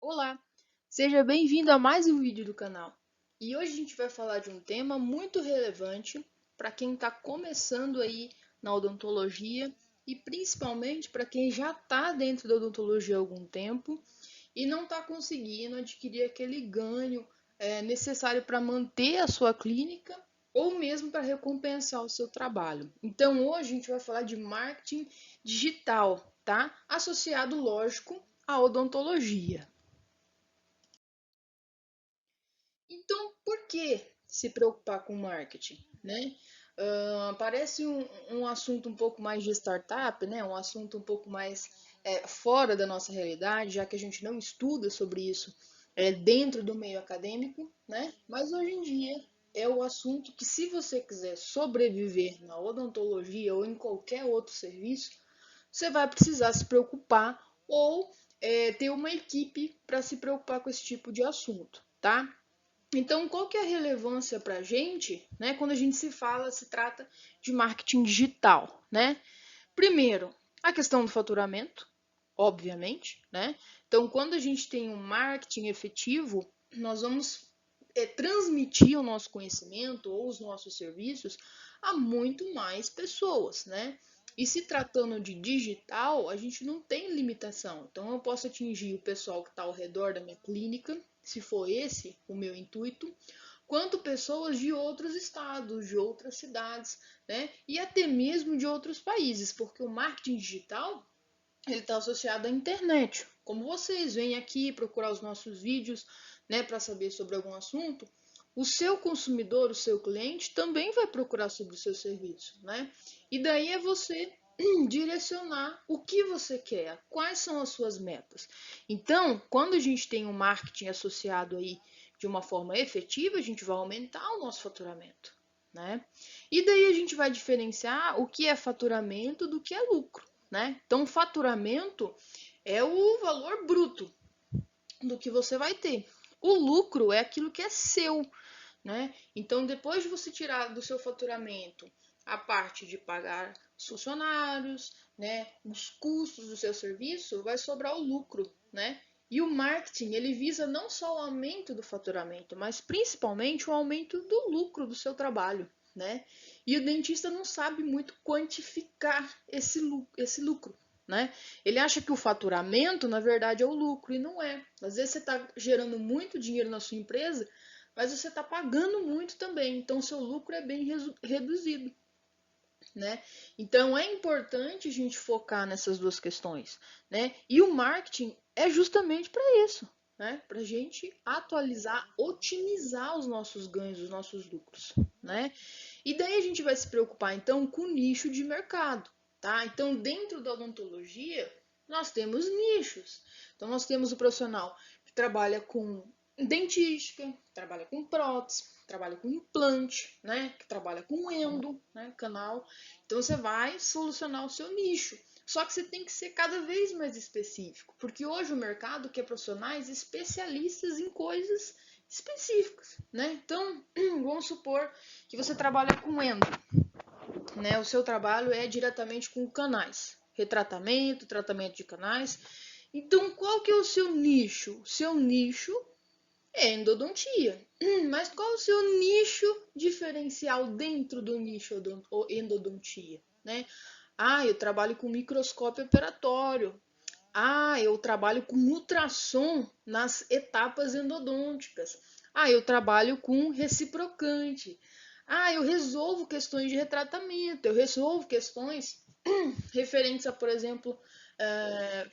Olá, seja bem-vindo a mais um vídeo do canal. E hoje a gente vai falar de um tema muito relevante para quem está começando aí na odontologia e principalmente para quem já está dentro da odontologia há algum tempo e não está conseguindo adquirir aquele ganho necessário para manter a sua clínica ou mesmo para recompensar o seu trabalho. Então hoje a gente vai falar de marketing digital, tá? Associado, lógico, à odontologia. Então, por que se preocupar com marketing, né? Parece um assunto um pouco mais de startup, né? Um assunto um pouco mais fora da nossa realidade, já que a gente não estuda sobre isso dentro do meio acadêmico, né? Mas hoje em dia é o assunto que, se você quiser sobreviver na odontologia ou em qualquer outro serviço, você vai precisar se preocupar ou ter uma equipe para se preocupar com esse tipo de assunto, tá? Então, qual que é a relevância para a gente, né, quando a gente se trata de marketing digital, né? Primeiro, a questão do faturamento, obviamente, né? Então, quando a gente tem um marketing efetivo, nós vamos transmitir o nosso conhecimento ou os nossos serviços a muito mais pessoas, né? E se tratando de digital, a gente não tem limitação. Então, eu posso atingir o pessoal que está ao redor da minha clínica, se for esse o meu intuito, quanto pessoas de outros estados, de outras cidades, né? E até mesmo de outros países, porque o marketing digital ele está associado à internet. Como vocês vêm aqui procurar os nossos vídeos, né, para saber sobre algum assunto, o seu consumidor, o seu cliente, também vai procurar sobre o seu serviço, né? E daí é você direcionar o que você quer, quais são as suas metas. Então, quando a gente tem um marketing associado aí de uma forma efetiva, a gente vai aumentar o nosso faturamento, né? E daí a gente vai diferenciar o que é faturamento do que é lucro, né? Então, faturamento é o valor bruto do que você vai ter. O lucro é aquilo que é seu, né? Então, depois de você tirar do seu faturamento a parte de pagar os funcionários, né, os custos do seu serviço, vai sobrar o lucro, né? E o marketing, ele visa não só o aumento do faturamento, mas principalmente o aumento do lucro do seu trabalho, né? E o dentista não sabe muito quantificar esse lucro, né? Ele acha que o faturamento, na verdade, é o lucro, e não é. Às vezes você está gerando muito dinheiro na sua empresa, mas você está pagando muito também, então seu lucro é bem reduzido, né? Então é importante a gente focar nessas duas questões, né? E o marketing é justamente para isso, né? Para a gente atualizar, otimizar os nossos ganhos, os nossos lucros, né? E daí a gente vai se preocupar então com o nicho de mercado, tá? Então dentro da odontologia nós temos nichos. Então nós temos o profissional que trabalha com dentística, trabalha com prótese, trabalha com implante, né? Que trabalha com endo, né? Canal. Então você vai solucionar o seu nicho. Só que você tem que ser cada vez mais específico, porque hoje o mercado quer profissionais especialistas em coisas específicas, né? Então, vamos supor que você trabalha com endo, né? O seu trabalho é diretamente com canais, retratamento, tratamento de canais. Então, qual que é o seu nicho? O seu nicho é endodontia. Mas qual é o seu nicho diferencial dentro do nicho endodontia, né? Ah, eu trabalho com microscópio operatório. Ah, eu trabalho com ultrassom nas etapas endodônticas. Ah, eu trabalho com reciprocante. Ah, eu resolvo questões de retratamento. Eu resolvo questões referentes a, por exemplo,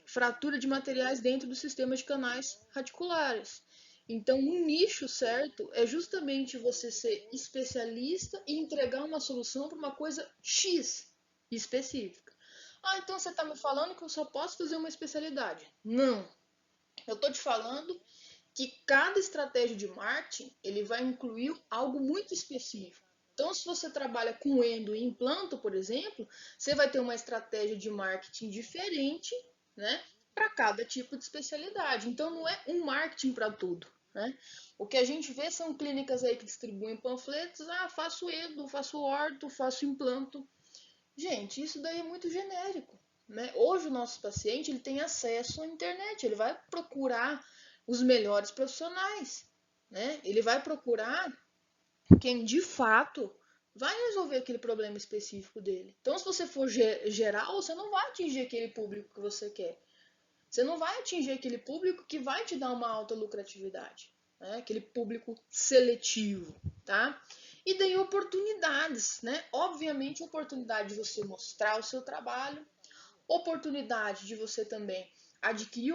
fratura de materiais dentro do sistema de canais radiculares. Então, o nicho certo é justamente você ser especialista e entregar uma solução para uma coisa X específica. Ah, então você está me falando que eu só posso fazer uma especialidade? Não. Eu estou te falando que cada estratégia de marketing ele vai incluir algo muito específico. Então, se você trabalha com endo e implanto, por exemplo, você vai ter uma estratégia de marketing diferente, né, para cada tipo de especialidade. Então, não é um marketing para tudo, né? O que a gente vê são clínicas aí que distribuem panfletos, ah, faço endo, faço orto, faço implanto. Gente, isso daí é muito genérico, né? Hoje o nosso paciente ele tem acesso à internet, ele vai procurar os melhores profissionais, né? Ele vai procurar quem de fato vai resolver aquele problema específico dele. Então, se você for geral, você não vai atingir aquele público que você quer. Você não vai atingir aquele público que vai te dar uma alta lucratividade, né? Aquele público seletivo, tá? E daí oportunidades, né? Obviamente, oportunidade de você mostrar o seu trabalho, oportunidade de você também adquirir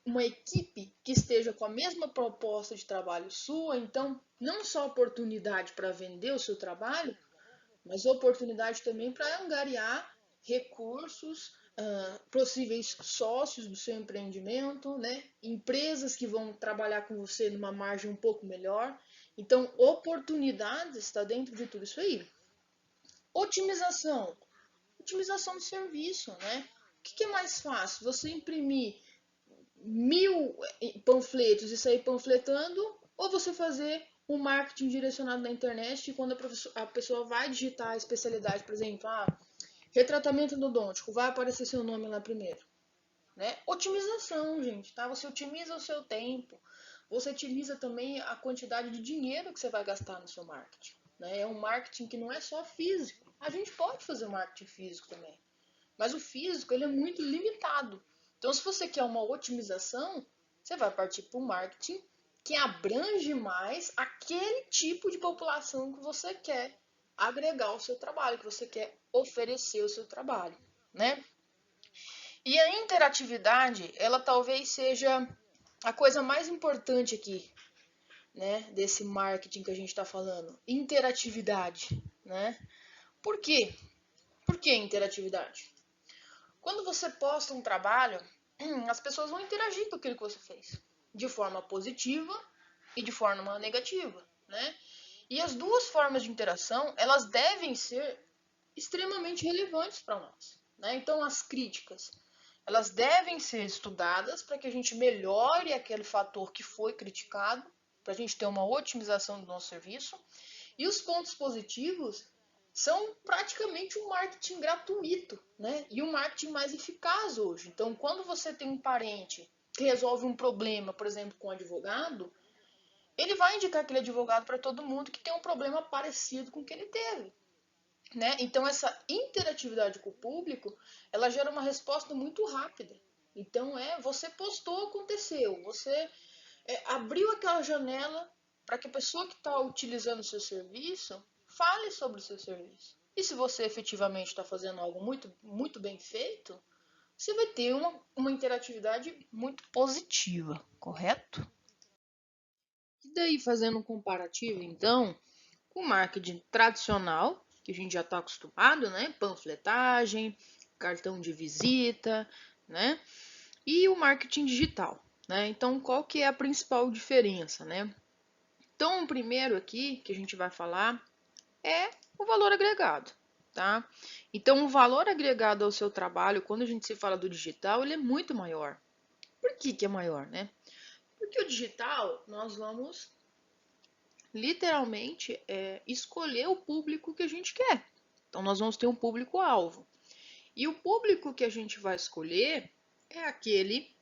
uma equipe que esteja com a mesma proposta de trabalho sua, então não só oportunidade para vender o seu trabalho, mas oportunidade também para angariar recursos, possíveis sócios do seu empreendimento, né? Empresas que vão trabalhar com você numa margem um pouco melhor. Então, oportunidades está dentro de tudo isso aí. Otimização. Otimização do serviço, né? O que é mais fácil? Você imprimir 1.000 panfletos e sair panfletando, ou você fazer um marketing direcionado na internet e quando a pessoa vai digitar a especialidade, por exemplo, retratamento endodôntico, vai aparecer seu nome lá primeiro, né? Otimização, gente, tá? Você otimiza o seu tempo, você otimiza também a quantidade de dinheiro que você vai gastar no seu marketing, né? É um marketing que não é só físico. A gente pode fazer um marketing físico também, mas o físico ele é muito limitado. Então, se você quer uma otimização, você vai partir para o marketing que abrange mais aquele tipo de população que você quer agregar ao seu trabalho, que você quer oferecer o seu trabalho, né? E a interatividade, ela talvez seja a coisa mais importante aqui, né, desse marketing que a gente está falando. Interatividade, né? Por quê? Por que interatividade? Quando você posta um trabalho, as pessoas vão interagir com aquilo que você fez, de forma positiva e de forma negativa, né? E as duas formas de interação, elas devem ser extremamente relevantes para nós, né? Então, as críticas, elas devem ser estudadas para que a gente melhore aquele fator que foi criticado, para a gente ter uma otimização do nosso serviço. E os pontos positivos são praticamente um marketing gratuito, né? E um marketing mais eficaz hoje. Então, quando você tem um parente que resolve um problema, por exemplo, com um advogado, ele vai indicar aquele advogado para todo mundo que tem um problema parecido com o que ele teve, né? Então, essa interatividade com o público, ela gera uma resposta muito rápida. Então, você postou, aconteceu. Você abriu aquela janela para que a pessoa que está utilizando o seu serviço fale sobre o seu serviço. E se você efetivamente está fazendo algo muito, muito bem feito, você vai ter uma interatividade muito positiva, correto? E daí, fazendo um comparativo, então, com o marketing tradicional, que a gente já está acostumado, né? Panfletagem, cartão de visita, né? E o marketing digital, né? Então, qual que é a principal diferença, né? Então, o primeiro aqui que a gente vai falar é o valor agregado, tá? Então, o valor agregado ao seu trabalho, quando a gente se fala do digital, ele é muito maior. Por que que é maior, né? Porque o digital, nós vamos literalmente escolher o público que a gente quer. Então, nós vamos ter um público-alvo. E o público que a gente vai escolher é aquele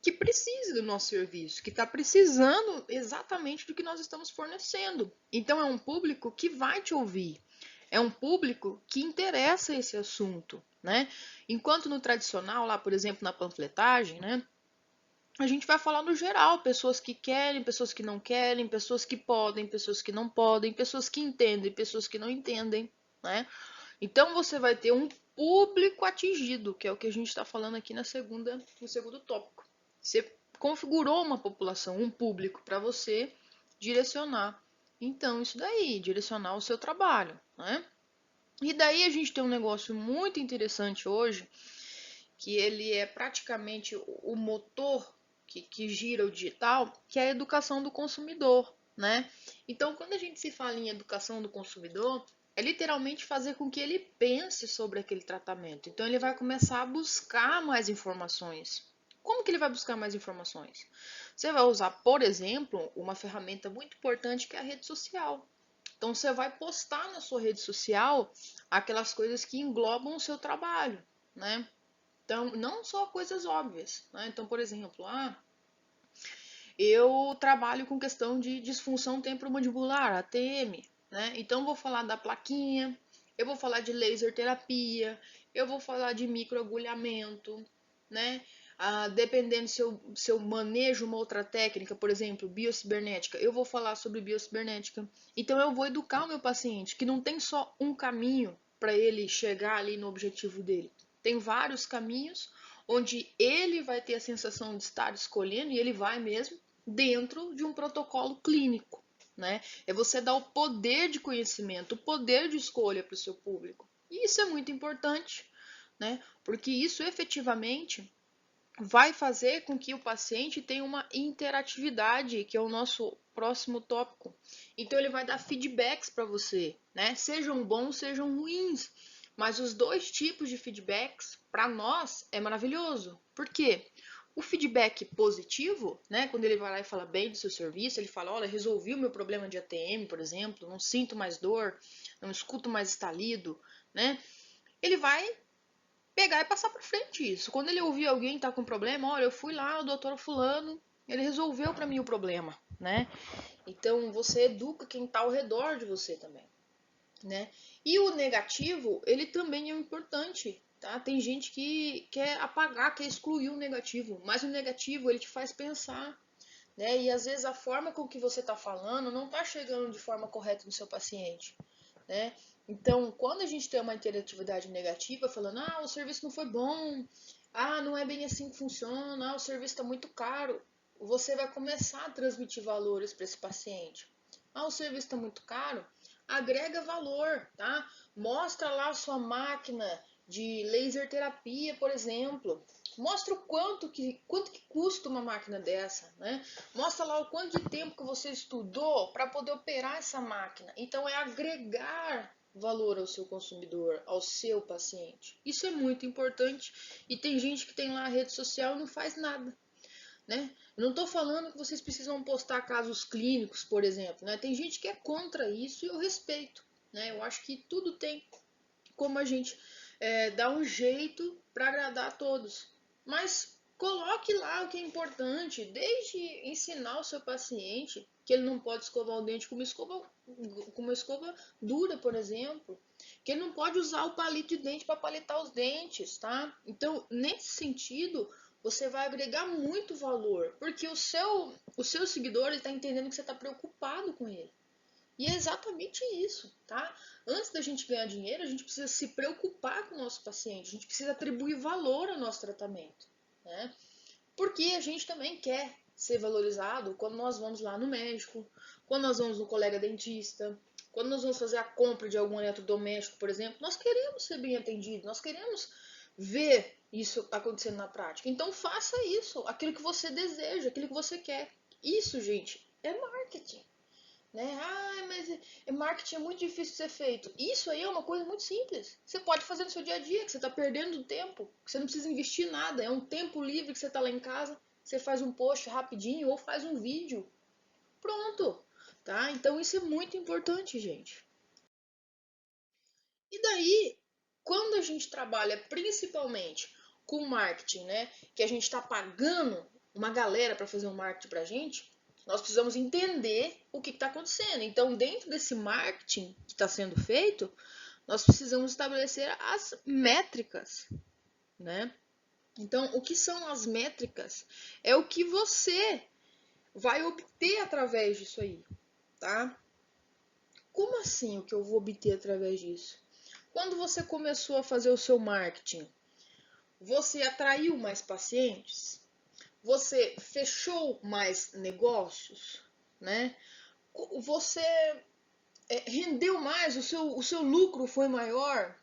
que precisa do nosso serviço, que está precisando exatamente do que nós estamos fornecendo. Então é um público que vai te ouvir, é um público que interessa esse assunto, né? Enquanto no tradicional, lá por exemplo na panfletagem, né? A gente vai falar no geral, pessoas que querem, pessoas que não querem, pessoas que podem, pessoas que não podem, pessoas que entendem, pessoas que não entendem, né? Então você vai ter um público atingido, que é o que a gente está falando aqui no segundo tópico. Você configurou uma população, um público para você direcionar. Então, isso daí, direcionar o seu trabalho, né? E daí a gente tem um negócio muito interessante hoje, que ele é praticamente o motor que gira o digital, que é a educação do consumidor, né? Então, quando a gente se fala em educação do consumidor, é literalmente fazer com que ele pense sobre aquele tratamento. Então, ele vai começar a buscar mais informações. Como que ele vai buscar mais informações? Você vai usar, por exemplo, uma ferramenta muito importante que é a rede social. Então, você vai postar na sua rede social aquelas coisas que englobam o seu trabalho, né? Então, não só coisas óbvias, né? Então, por exemplo, eu trabalho com questão de disfunção temporomandibular, ATM, né? Então vou falar da plaquinha, eu vou falar de laser terapia, eu vou falar de microagulhamento, né? Dependendo se eu manejo uma outra técnica, por exemplo, biocibernética, eu vou falar sobre biocibernética. Então eu vou educar o meu paciente que não tem só um caminho para ele chegar ali no objetivo dele. Tem vários caminhos onde ele vai ter a sensação de estar escolhendo, e ele vai mesmo, dentro de um protocolo clínico, né? É você dar o poder de conhecimento, o poder de escolha para o seu público. E isso é muito importante, né? Porque isso efetivamente vai fazer com que o paciente tenha uma interatividade, que é o nosso próximo tópico. Então ele vai dar feedbacks para você, né? Sejam bons, sejam ruins. Mas os dois tipos de feedbacks, para nós, é maravilhoso. Por quê? O feedback positivo, né, quando ele vai lá e fala bem do seu serviço, ele fala, olha, resolvi o meu problema de ATM, por exemplo, não sinto mais dor, não escuto mais estalido, né? Ele vai pegar e passar para frente isso. Quando ele ouvir alguém tá com problema, olha, eu fui lá, o doutor fulano, ele resolveu para mim o problema, né? Então você educa quem tá ao redor de você também, né? E o negativo, ele também é importante, tá? Tem gente que quer apagar, quer excluir o negativo, mas o negativo ele te faz pensar, né? E às vezes a forma com que você tá falando não tá chegando de forma correta no seu paciente, né? Então, quando a gente tem uma interatividade negativa, falando, o serviço não foi bom, não é bem assim que funciona, o serviço está muito caro, você vai começar a transmitir valores para esse paciente. O serviço está muito caro, agrega valor, tá? Mostra lá a sua máquina de laser terapia, por exemplo. Mostra o quanto que custa uma máquina dessa, né? Mostra lá o quanto de tempo que você estudou para poder operar essa máquina. Então é agregar valor ao seu consumidor, ao seu paciente. Isso é muito importante e tem gente que tem lá a rede social e não faz nada, né? Eu não estou falando que vocês precisam postar casos clínicos, por exemplo, né? Tem gente que é contra isso e eu respeito, né? Eu acho que tudo tem como a gente dar um jeito para agradar a todos. Mas coloque lá o que é importante, desde ensinar o seu paciente que ele não pode escovar o dente com uma escova dura, por exemplo, que ele não pode usar o palito de dente para palitar os dentes, tá? Então, nesse sentido, você vai agregar muito valor, porque o seu seguidor está entendendo que você está preocupado com ele. E é exatamente isso, tá? Antes da gente ganhar dinheiro, a gente precisa se preocupar com o nosso paciente, a gente precisa atribuir valor ao nosso tratamento, né? Porque a gente também quer ser valorizado quando nós vamos lá no médico, quando nós vamos no colega dentista, quando nós vamos fazer a compra de algum eletrodoméstico, por exemplo, nós queremos ser bem atendidos, nós queremos ver isso acontecendo na prática. Então faça isso, aquilo que você deseja, aquilo que você quer. Isso, gente, é marketing, né? Mas marketing é muito difícil de ser feito. Isso aí é uma coisa muito simples. Você pode fazer no seu dia a dia, que você está perdendo tempo, que você não precisa investir nada. É um tempo livre que você está lá em casa, você faz um post rapidinho ou faz um vídeo. Pronto, tá? Então isso é muito importante, gente. E daí, quando a gente trabalha principalmente com marketing, né, que a gente está pagando uma galera para fazer um marketing para a gente, nós precisamos entender o que está acontecendo. Então, dentro desse marketing que está sendo feito, nós precisamos estabelecer as métricas, né? Então, o que são as métricas? É o que você vai obter através disso aí, tá? Como assim o que eu vou obter através disso? Quando você começou a fazer o seu marketing, você atraiu mais pacientes? Você fechou mais negócios, né? Você rendeu mais? O seu lucro foi maior?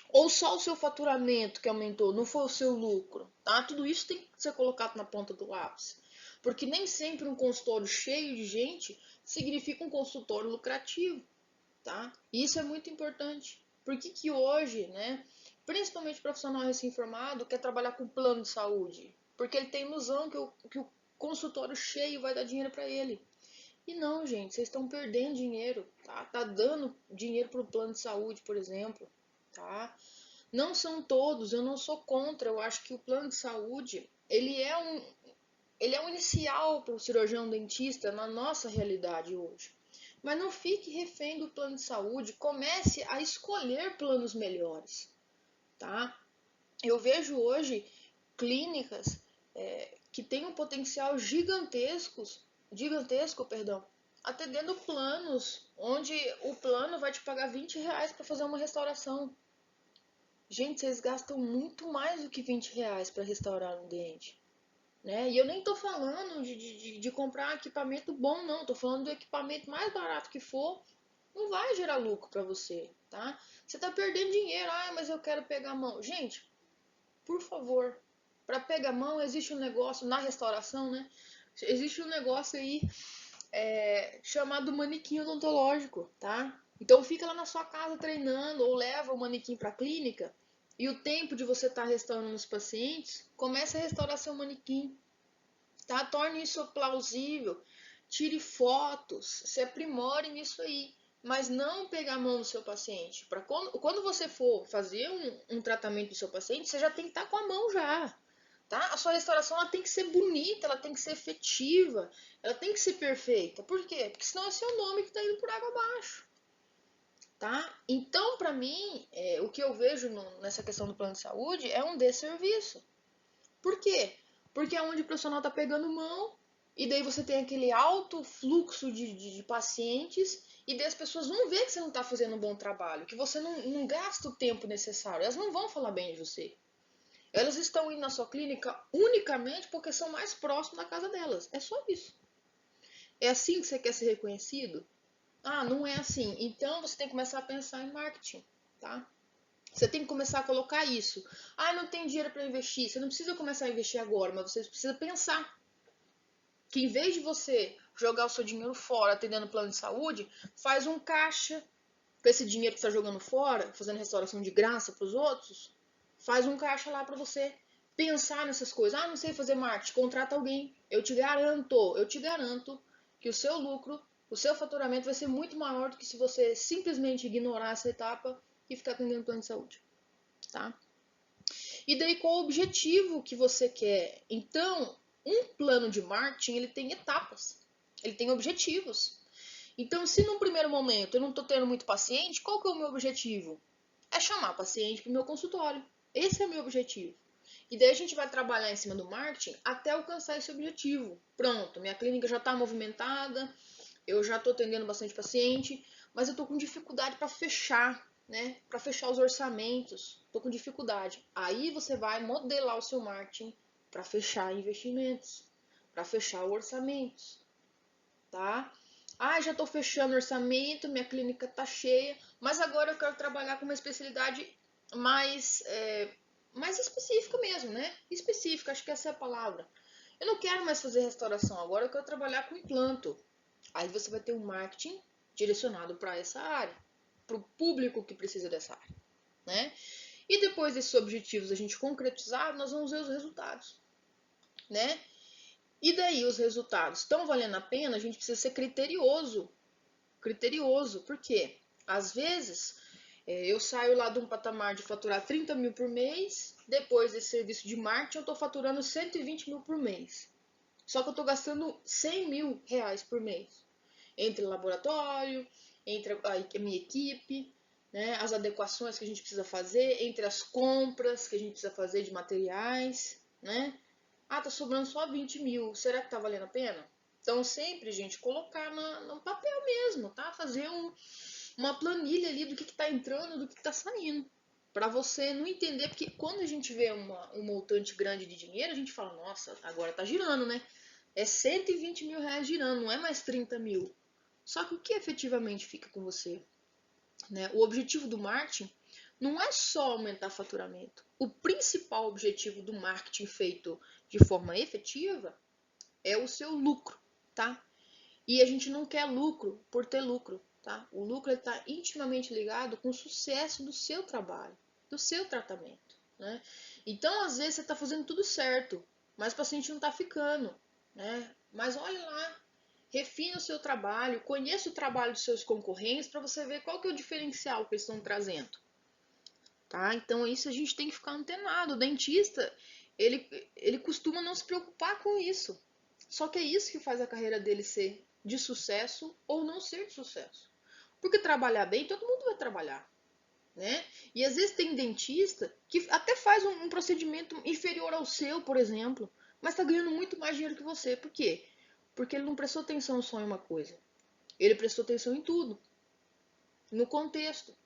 Ou só o seu faturamento que aumentou, não foi o seu lucro, tá? Tudo isso tem que ser colocado na ponta do lápis. Porque nem sempre um consultório cheio de gente significa um consultório lucrativo, tá? E isso é muito importante. Por que que hoje, né, principalmente o profissional recém-formado, quer trabalhar com plano de saúde? Porque ele tem ilusão que o consultório cheio vai dar dinheiro para ele. E não, gente, vocês estão perdendo dinheiro, tá? Tá dando dinheiro para o plano de saúde, por exemplo, tá? Não são todos, eu não sou contra, eu acho que o plano de saúde, ele é ele é o inicial para o cirurgião dentista na nossa realidade hoje. Mas não fique refém do plano de saúde, comece a escolher planos melhores, tá? Eu vejo hoje clínicas que têm um potencial gigantesco, perdão, atendendo planos onde o plano vai te pagar R$ 20 para fazer uma restauração. Gente, vocês gastam muito mais do que R$ 20 para restaurar um dente. Né? E eu nem tô falando de comprar equipamento bom, não. Tô falando do equipamento mais barato que for, não vai gerar lucro para você, tá? Você tá perdendo dinheiro. Ah, mas eu quero pegar a mão. Gente, por favor, para pegar a mão existe um negócio na restauração, né? Existe um negócio aí chamado manequim odontológico, tá? Então fica lá na sua casa treinando ou leva o manequim para a clínica e o tempo de você estar restaurando os pacientes, começa a restaurar seu manequim, tá? Torne isso plausível, tire fotos, se aprimore nisso aí, mas não pegar a mão do seu paciente. Para quando você for fazer um tratamento do seu paciente, você já tem que estar com a mão já. Tá? A sua restauração ela tem que ser bonita, ela tem que ser efetiva, ela tem que ser perfeita. Por quê? Porque senão é seu nome que está indo por água abaixo. Tá? Então, para mim, o que eu vejo nessa questão do plano de saúde é um desserviço. Por quê? Porque é onde o profissional está pegando mão e daí você tem aquele alto fluxo de pacientes e daí as pessoas vão ver que você não está fazendo um bom trabalho, que você não gasta o tempo necessário, elas não vão falar bem de você. Elas estão indo na sua clínica unicamente porque são mais próximos da casa delas. É só isso. É assim que você quer ser reconhecido? Ah, não é assim. Então você tem que começar a pensar em marketing, tá? Você tem que começar a colocar isso. Ah, não tem dinheiro para investir. Você não precisa começar a investir agora, mas você precisa pensar que em vez de você jogar o seu dinheiro fora atendendo plano de saúde, faz um caixa com esse dinheiro que você está jogando fora, fazendo restauração de graça para os outros, faz um caixa lá para você pensar nessas coisas. Ah, não sei fazer marketing, contrata alguém. Eu te garanto que o seu lucro, o seu faturamento vai ser muito maior do que se você simplesmente ignorar essa etapa e ficar atendendo plano de saúde, tá? E daí qual o objetivo que você quer? Então, um plano de marketing, ele tem etapas, ele tem objetivos. Então, se num primeiro momento eu não estou tendo muito paciente, qual que é o meu objetivo? É chamar paciente para o meu consultório. Esse é o meu objetivo. E daí a gente vai trabalhar em cima do marketing até alcançar esse objetivo. Pronto, minha clínica já está movimentada, eu já estou atendendo bastante paciente, mas eu estou com dificuldade para fechar, né? Para fechar os orçamentos. Estou com dificuldade. Aí você vai modelar o seu marketing para fechar investimentos, para fechar orçamentos, tá? Ah, já estou fechando orçamento, minha clínica está cheia, mas agora eu quero trabalhar com uma especialidade mais, mais específica mesmo, né? Específica, acho que essa é a palavra. Eu não quero mais fazer restauração, agora eu quero trabalhar com implanto. Aí você vai ter um marketing direcionado para essa área, para o público que precisa dessa área, né? E depois desses objetivos a gente concretizar, nós vamos ver os resultados, né? E daí os resultados estão valendo a pena? A gente precisa ser criterioso. Criterioso, por quê? Às vezes eu saio lá de um patamar de faturar 30 mil por mês, depois desse serviço de marketing eu estou faturando 120 mil por mês. Só que eu estou gastando 100 mil reais por mês. Entre laboratório, entre a minha equipe, né, as adequações que a gente precisa fazer, entre as compras que a gente precisa fazer de materiais, né? Ah, tá sobrando só 20 mil. Será que tá valendo a pena? Então, sempre, gente, colocar no papel mesmo, tá? Fazer uma planilha ali do que tá entrando, do que tá saindo. Pra você não entender, porque quando a gente vê um montante grande de dinheiro, a gente fala, nossa, agora tá girando, né? É 120 mil reais girando, não é mais 30 mil. Só que o que efetivamente fica com você? Né? O objetivo do marketing não é só aumentar faturamento. O principal objetivo do marketing feito de forma efetiva é o seu lucro, tá? E a gente não quer lucro por ter lucro, tá? O lucro está intimamente ligado com o sucesso do seu trabalho, do seu tratamento, né? Então, às vezes, você está fazendo tudo certo, mas o paciente não está ficando, né? Mas olha lá, refine o seu trabalho, conheça o trabalho dos seus concorrentes para você ver qual que é o diferencial que eles estão trazendo, tá? Então, isso a gente tem que ficar antenado. O dentista, ele costuma não se preocupar com isso. Só que é isso que faz a carreira dele ser de sucesso ou não ser de sucesso. Porque trabalhar bem, todo mundo vai trabalhar, né? E às vezes tem dentista que até faz um procedimento inferior ao seu, por exemplo, mas está ganhando muito mais dinheiro que você. Por quê? Porque ele não prestou atenção só em uma coisa. Ele prestou atenção em tudo, no contexto.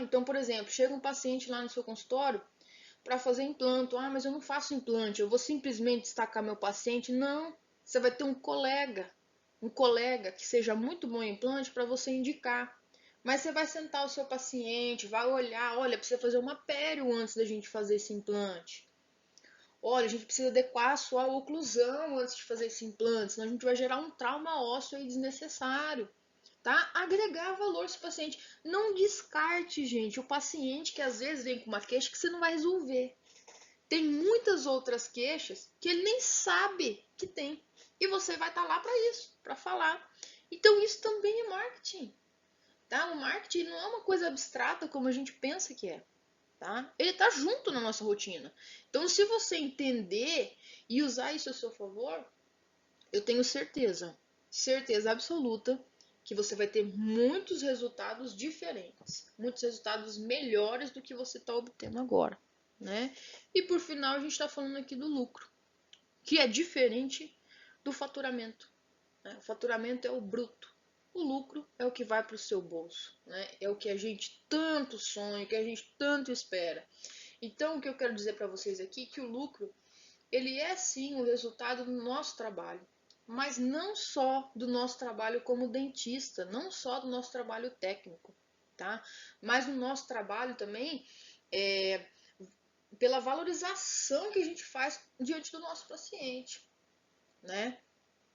Então, por exemplo, chega um paciente lá no seu consultório para fazer implante. Mas eu não faço implante, eu vou simplesmente destacar meu paciente. Não, você vai ter um colega que seja muito bom em implante para você indicar. Mas você vai sentar o seu paciente, vai olhar, olha, precisa fazer uma pério antes da gente fazer esse implante. Olha, a gente precisa adequar a sua oclusão antes de fazer esse implante, senão a gente vai gerar um trauma ósseo aí desnecessário. Tá? Agregar valor para o paciente. Não descarte, gente, o paciente que às vezes vem com uma queixa que você não vai resolver. Tem muitas outras queixas que ele nem sabe que tem. E você vai estar lá para isso, para falar. Então isso também é marketing. Tá? O marketing não é uma coisa abstrata como a gente pensa que é. Tá? Ele está junto na nossa rotina. Então, se você entender e usar isso a seu favor, eu tenho certeza absoluta, que você vai ter muitos resultados diferentes, muitos resultados melhores do que você está obtendo agora, né? E por final, a gente está falando aqui do lucro, que é diferente do faturamento, né? O faturamento é o bruto. O lucro é o que vai para o seu bolso, né? É o que a gente tanto sonha, que a gente tanto espera. Então, o que eu quero dizer para vocês aqui é que o lucro, ele é sim o resultado do nosso trabalho, mas não só do nosso trabalho como dentista, não só do nosso trabalho técnico, tá? Mas do nosso trabalho também pela valorização que a gente faz diante do nosso paciente, né?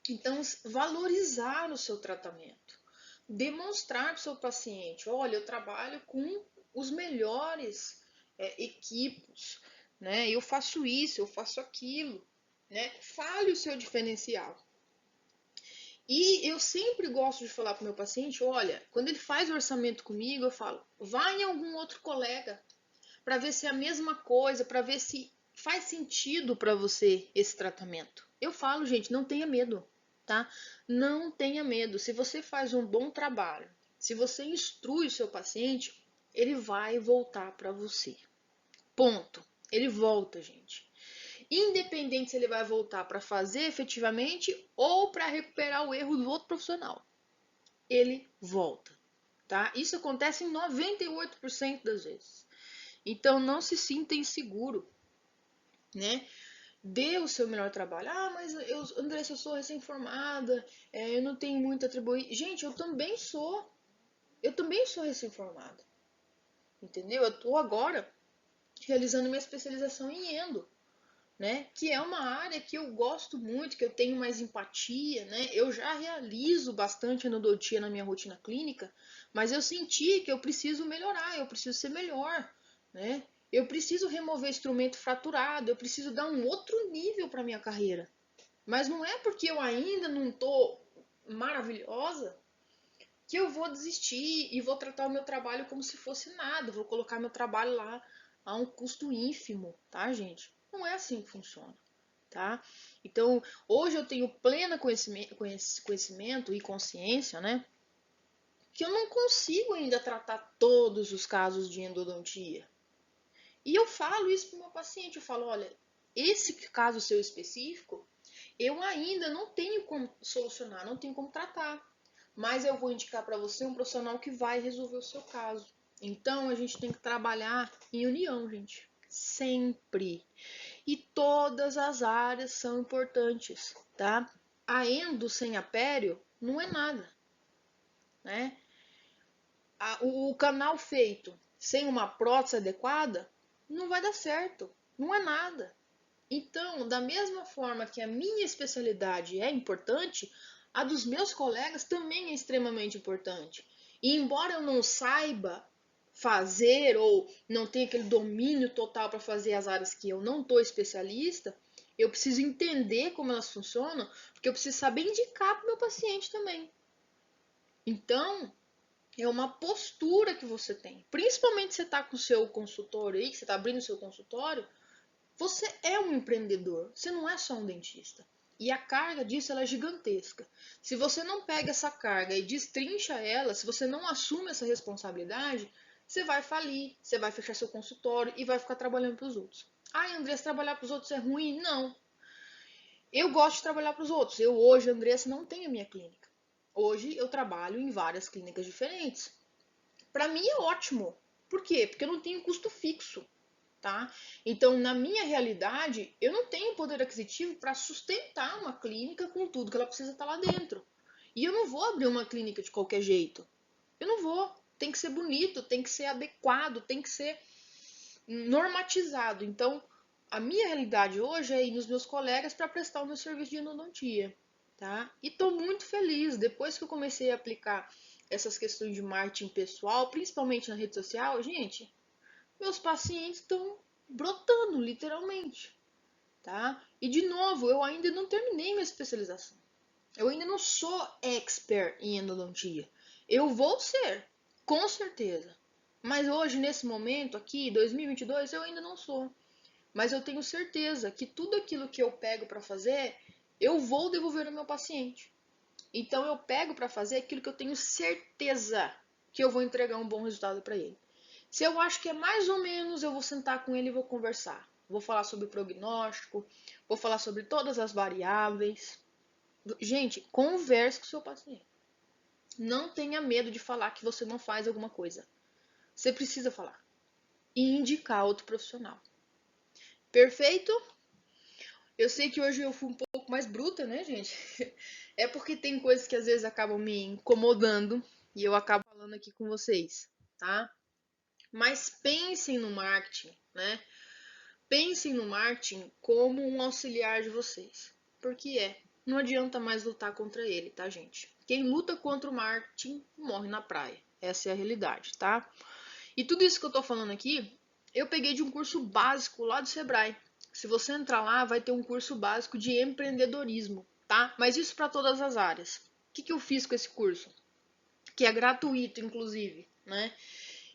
Então, valorizar o seu tratamento, demonstrar para o seu paciente, olha, eu trabalho com os melhores equipos, né? Eu faço isso, eu faço aquilo, né? Fale o seu diferencial. E eu sempre gosto de falar para o meu paciente, olha, quando ele faz o orçamento comigo, eu falo, vá em algum outro colega para ver se é a mesma coisa, para ver se faz sentido para você esse tratamento. Eu falo, gente, não tenha medo, tá? Não tenha medo. Se você faz um bom trabalho, se você instrui o seu paciente, ele vai voltar para você. Ponto. Ele volta, gente. Independente se ele vai voltar para fazer efetivamente ou para recuperar o erro do outro profissional. Ele volta, tá? Isso acontece em 98% das vezes. Então não se sinta inseguro, né? Dê o seu melhor trabalho. Mas Andressa, eu sou recém-formada, eu não tenho muito a atribuir. Gente, eu também sou. Eu também sou recém-formada. Entendeu? Eu tô agora realizando minha especialização em endo, né? Que é uma área que eu gosto muito, que eu tenho mais empatia, né? Eu já realizo bastante endodontia na minha rotina clínica, mas eu senti que eu preciso melhorar, eu preciso ser melhor, né? Eu preciso remover instrumento fraturado, eu preciso dar um outro nível para minha carreira. Mas não é porque eu ainda não tô maravilhosa que eu vou desistir e vou tratar o meu trabalho como se fosse nada, vou colocar meu trabalho lá a um custo ínfimo, tá, gente? Não é assim que funciona, tá? Então, hoje eu tenho pleno conhecimento e consciência, né? Que eu não consigo ainda tratar todos os casos de endodontia. E eu falo isso para o meu paciente, eu falo, olha, esse caso seu específico, eu ainda não tenho como solucionar, não tenho como tratar. Mas eu vou indicar para você um profissional que vai resolver o seu caso. Então a gente tem que trabalhar em união, gente. Sempre. E todas as áreas são importantes, tá? A endo sem apério não é nada, né? O canal feito sem uma prótese adequada não vai dar certo, não é nada. Então, da mesma forma que a minha especialidade é importante, a dos meus colegas também é extremamente importante. E embora eu não saiba fazer ou não tenha aquele domínio total para fazer as áreas que eu não estou especialista, eu preciso entender como elas funcionam, porque eu preciso saber indicar para o meu paciente também. Então, é uma postura que você tem. Principalmente se você está com o seu consultório aí, que você está abrindo o seu consultório, você é um empreendedor, você não é só um dentista. E a carga disso ela é gigantesca. Se você não pega essa carga e destrincha ela, se você não assume essa responsabilidade, você vai falir, você vai fechar seu consultório e vai ficar trabalhando para os outros. Ai, Andressa, trabalhar para os outros é ruim? Não. Eu gosto de trabalhar para os outros. Eu hoje, Andressa, não tenho a minha clínica. Hoje eu trabalho em várias clínicas diferentes. Para mim é ótimo. Por quê? Porque eu não tenho custo fixo, tá? Então, na minha realidade, eu não tenho poder aquisitivo para sustentar uma clínica com tudo que ela precisa estar lá dentro. E eu não vou abrir uma clínica de qualquer jeito. Eu não vou. Tem que ser bonito, tem que ser adequado, tem que ser normatizado. Então, a minha realidade hoje é ir nos meus colegas para prestar o meu serviço de endodontia, tá? E estou muito feliz depois que eu comecei a aplicar essas questões de marketing pessoal, principalmente na rede social, gente, meus pacientes estão brotando, literalmente, tá? E de novo, eu ainda não terminei minha especialização. Eu ainda não sou expert em endodontia. Eu vou ser, com certeza. Mas hoje, nesse momento aqui, 2022, eu ainda não sou. Mas eu tenho certeza que tudo aquilo que eu pego para fazer, eu vou devolver ao meu paciente. Então eu pego para fazer aquilo que eu tenho certeza que eu vou entregar um bom resultado para ele. Se eu acho que é mais ou menos, eu vou sentar com ele e vou conversar. Vou falar sobre prognóstico, vou falar sobre todas as variáveis. Gente, converse com o seu paciente. Não tenha medo de falar que você não faz alguma coisa. Você precisa falar. E indicar outro profissional. Perfeito? Eu sei que hoje eu fui um pouco mais bruta, né, gente? É porque tem coisas que às vezes acabam me incomodando e eu acabo falando aqui com vocês, tá? Mas pensem no marketing, né? Pensem no marketing como um auxiliar de vocês. Porque não adianta mais lutar contra ele, tá, gente? Quem luta contra o marketing morre na praia. Essa é a realidade, tá? E tudo isso que eu tô falando aqui, eu peguei de um curso básico lá do Sebrae. Se você entrar lá, vai ter um curso básico de empreendedorismo, tá? Mas isso para todas as áreas. O que eu fiz com esse curso? Que é gratuito, inclusive, né?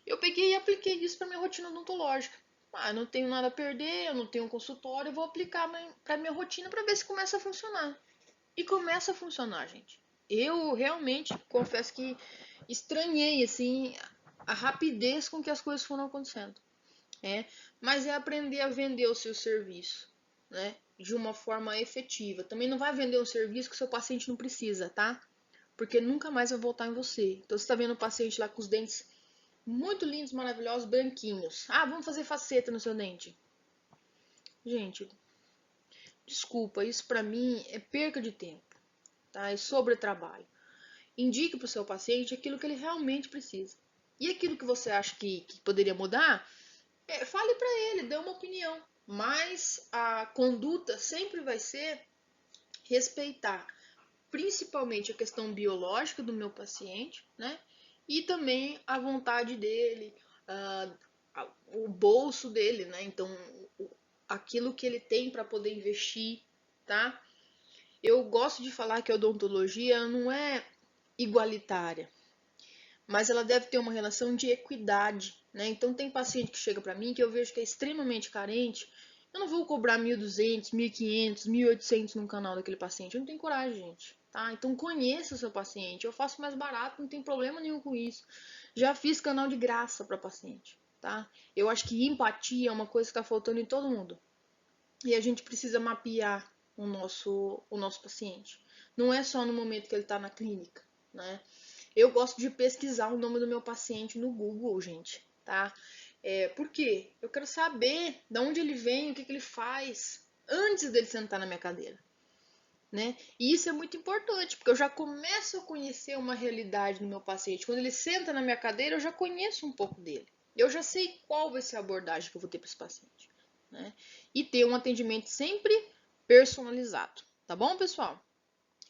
Eu peguei e apliquei isso para minha rotina odontológica. Ah, eu não tenho nada a perder, eu não tenho um consultório, eu vou aplicar para minha rotina para ver se começa a funcionar. E começa a funcionar, gente. Eu realmente confesso que estranhei assim a rapidez com que as coisas foram acontecendo, né? Mas é aprender a vender o seu serviço, né? De uma forma efetiva. Também não vai vender um serviço que o seu paciente não precisa, tá? Porque nunca mais vai voltar em você. Então você está vendo o paciente lá com os dentes muito lindos, maravilhosos, branquinhos. Ah, vamos fazer faceta no seu dente. Gente, desculpa, isso para mim é perca de tempo, tá? É sobretrabalho. Indique para o seu paciente aquilo que ele realmente precisa. E aquilo que você acha que poderia mudar, fale para ele, dê uma opinião. Mas a conduta sempre vai ser respeitar, principalmente a questão biológica do meu paciente, né? E também a vontade dele, o bolso dele, né? Então, aquilo que ele tem para poder investir, tá? Eu gosto de falar que a odontologia não é igualitária, mas ela deve ter uma relação de equidade, né? Então tem paciente que chega para mim que eu vejo que é extremamente carente, eu não vou cobrar 1.200, 1.500, 1.800 num canal daquele paciente, eu não tenho coragem, gente, tá? Então conheça o seu paciente, eu faço mais barato, não tem problema nenhum com isso. Já fiz canal de graça para paciente, tá? Eu acho que empatia é uma coisa que está faltando em todo mundo. E a gente precisa mapear o nosso paciente. Não é só no momento que ele está na clínica, né? Eu gosto de pesquisar o nome do meu paciente no Google, gente, tá? Por quê? Eu quero saber de onde ele vem, o que ele faz antes dele sentar na minha cadeira, né? E isso é muito importante, porque eu já começo a conhecer uma realidade no meu paciente. Quando ele senta na minha cadeira, eu já conheço um pouco dele. Eu já sei qual vai ser a abordagem que eu vou ter para esse paciente, né? E ter um atendimento sempre personalizado, tá bom, pessoal?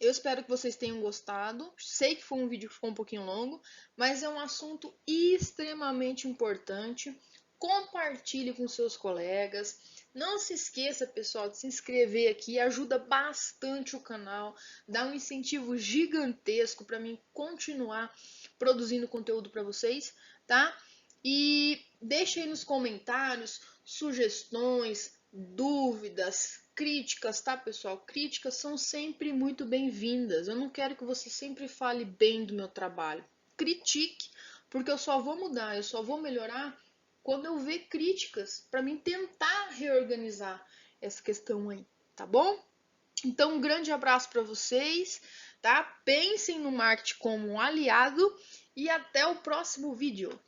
Eu espero que vocês tenham gostado. Sei que foi um vídeo que ficou um pouquinho longo, mas é um assunto extremamente importante. Compartilhe com seus colegas. Não se esqueça, pessoal, de se inscrever aqui. Ajuda bastante o canal. Dá um incentivo gigantesco para mim continuar produzindo conteúdo para vocês, tá? E deixe aí nos comentários sugestões, dúvidas, críticas, tá, pessoal? Críticas são sempre muito bem-vindas. Eu não quero que você sempre fale bem do meu trabalho. Critique, porque eu só vou mudar, eu só vou melhorar quando eu ver críticas para mim tentar reorganizar essa questão aí, tá bom? Então, um grande abraço para vocês, tá? Pensem no marketing como um aliado e até o próximo vídeo.